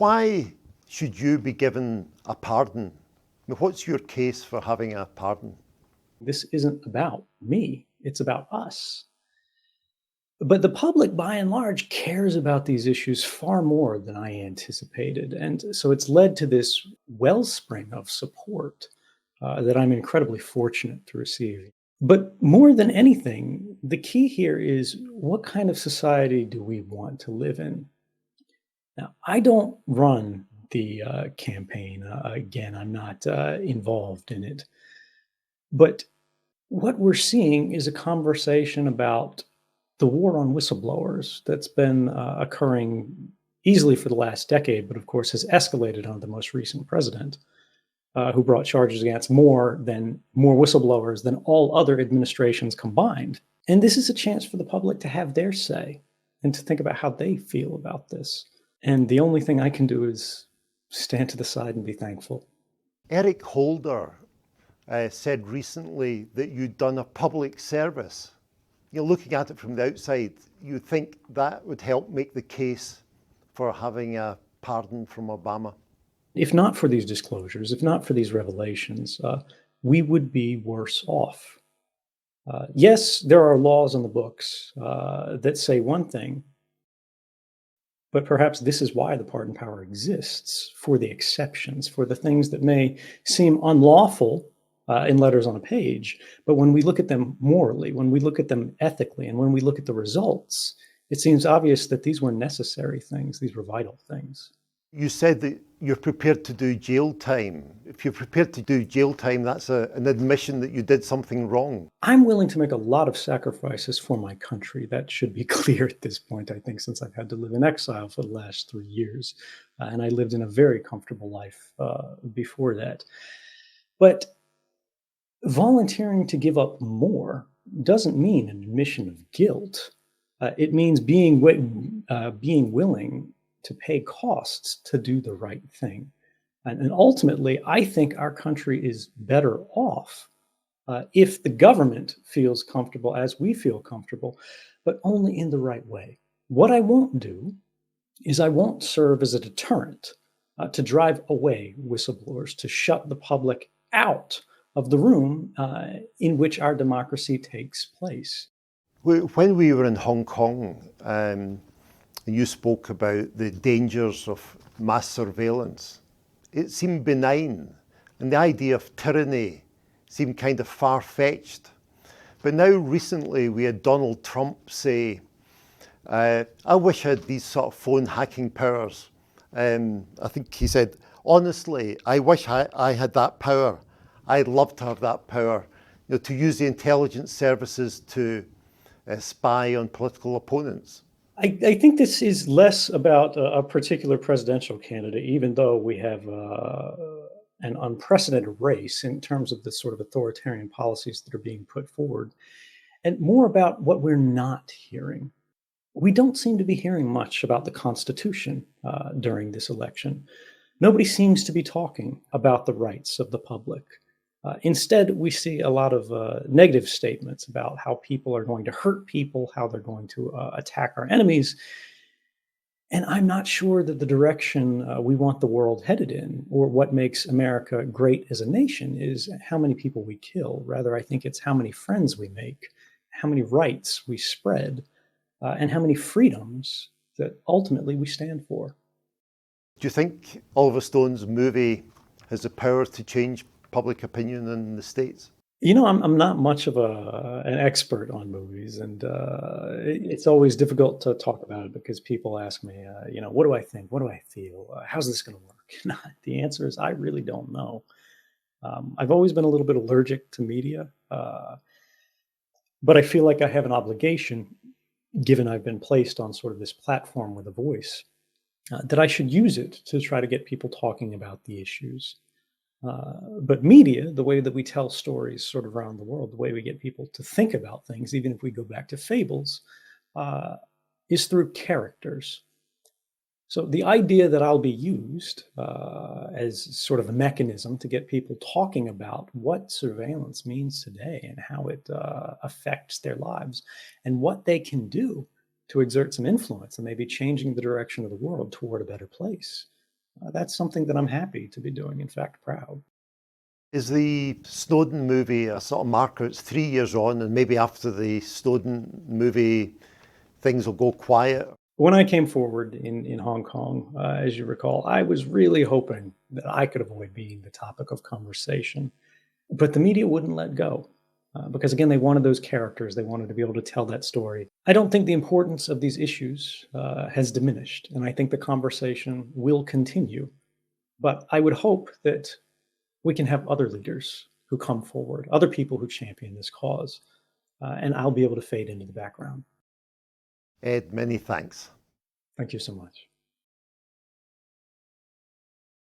Why should you be given a pardon? What's your case for having a pardon? This isn't about me, it's about us. But the public, by and large, cares about these issues far more than I anticipated. And so it's led to this wellspring of support that I'm incredibly fortunate to receive. But more than anything, the key here is what kind of society do we want to live in? Now, I don't run the campaign. Again, I'm not involved in it. But what we're seeing is a conversation about the war on whistleblowers that's been occurring easily for the last decade, but of course has escalated under the most recent president, who brought charges against more whistleblowers than all other administrations combined. And this is a chance for the public to have their say and to think about how they feel about this. And the only thing I can do is stand to the side and be thankful. Eric Holder said recently that you'd done a public service. Looking at it from the outside, you think that would help make the case for having a pardon from Obama? If not for these disclosures, if not for these revelations, we would be worse off. Yes, there are laws on the books that say one thing, but perhaps this is why the pardon power exists, for the exceptions, for the things that may seem unlawful in letters on a page. But when we look at them morally, when we look at them ethically, and when we look at the results, it seems obvious that these were necessary things. These were vital things. You said that you're prepared to do jail time. If you're prepared to do jail time, that's an admission that you did something wrong. I'm willing to make a lot of sacrifices for my country. That should be clear at this point, I think, since I've had to live in exile for the last 3 years. And I lived in a very comfortable life before that. But volunteering to give up more doesn't mean an admission of guilt. It means being willing to pay costs to do the right thing. And ultimately, I think our country is better off if the government feels comfortable as we feel comfortable, but only in the right way. What I won't do is I won't serve as a deterrent to drive away whistleblowers, to shut the public out of the room in which our democracy takes place. When we were in Hong Kong, you spoke about the dangers of mass surveillance. It seemed benign, and the idea of tyranny seemed kind of far-fetched. But now recently we had Donald Trump say, I wish I had these sort of phone hacking powers. I think he said, honestly, I wish I had that power. I'd love to have that power, to use the intelligence services to spy on political opponents. I think this is less about a particular presidential candidate, even though we have an unprecedented race in terms of the sort of authoritarian policies that are being put forward, and more about what we're not hearing. We don't seem to be hearing much about the Constitution during this election. Nobody seems to be talking about the rights of the public. Instead, we see a lot of negative statements about how people are going to hurt people, how they're going to attack our enemies. And I'm not sure that the direction we want the world headed in, or what makes America great as a nation, is how many people we kill. Rather, I think it's how many friends we make, how many rights we spread, and how many freedoms that ultimately we stand for. Do you think Oliver Stone's movie has the power to change public opinion in the States? I'm not much of an expert on movies, and it's always difficult to talk about it because people ask me, what do I think? What do I feel? How's this going to work? The answer is I really don't know. I've always been a little bit allergic to media, but I feel like I have an obligation, given I've been placed on sort of this platform with a voice, that I should use it to try to get people talking about the issues. But media, the way that we tell stories sort of around the world, the way we get people to think about things, even if we go back to fables, is through characters. So the idea that I'll be used as sort of a mechanism to get people talking about what surveillance means today and how it affects their lives and what they can do to exert some influence and maybe changing the direction of the world toward a better place. That's something that I'm happy to be doing, in fact, proud. Is the Snowden movie a sort of marker? It's 3 years on, and maybe after the Snowden movie, things will go quiet. When I came forward in Hong Kong, as you recall, I was really hoping that I could avoid being the topic of conversation. But the media wouldn't let go because, again, they wanted those characters. They wanted to be able to tell that story. I don't think the importance of these issues has diminished. And I think the conversation will continue. But I would hope that we can have other leaders who come forward, other people who champion this cause, and I'll be able to fade into the background. Ed, many thanks. Thank you so much.